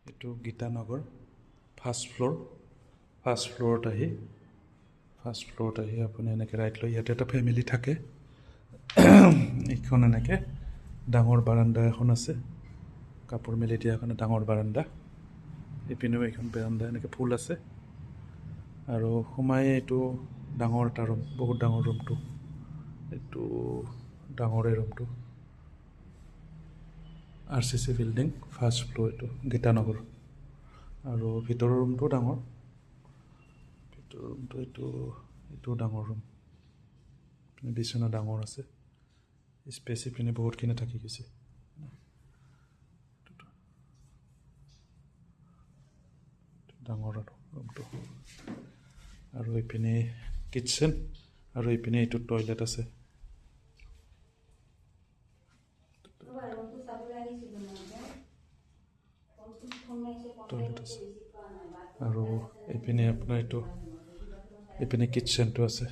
এইটো গীতানগৰ ফাৰ্ষ্ট ফ্ল'ৰত আহি আপুনি এনেকৈ ৰাইট লৈ ইয়াতে এটা ফেমিলি থাকে। এইখন এনেকৈ ডাঙৰ বাৰাণ্ডা এখন আছে, কাপোৰ মেলি দিয়া এখন ডাঙৰ বাৰাণ্ডা। এইপিনেও এইখন বাৰাণ্ডা এনেকৈ ফুল আছে। আৰু সোমাই এইটো ডাঙৰ এটা ৰুম, বহুত ডাঙৰ ৰুমটো। এইটো ডাঙৰে ৰুমটো, RCC বিল্ডিং ফাৰ্ষ্ট ফ্ল'ৰ, এইটো গীতানগৰ। আৰু ভিতৰৰ ৰুমটো ডাঙৰ, ভিতৰৰ ৰুমটো এইটো ডাঙৰ ৰুম, বিচনা ডাঙৰ আছে, স্পেচ ইপিনে বহুতখিনি থাকি গৈছে। ডাঙৰ ৰুমটো। আৰু এইপিনে কিটচেন, আৰু এইপিনে এইটো টয়লেট আছে। আৰু এইপিনে আপোনাৰ এইপিনে কিটচেনটো আছে।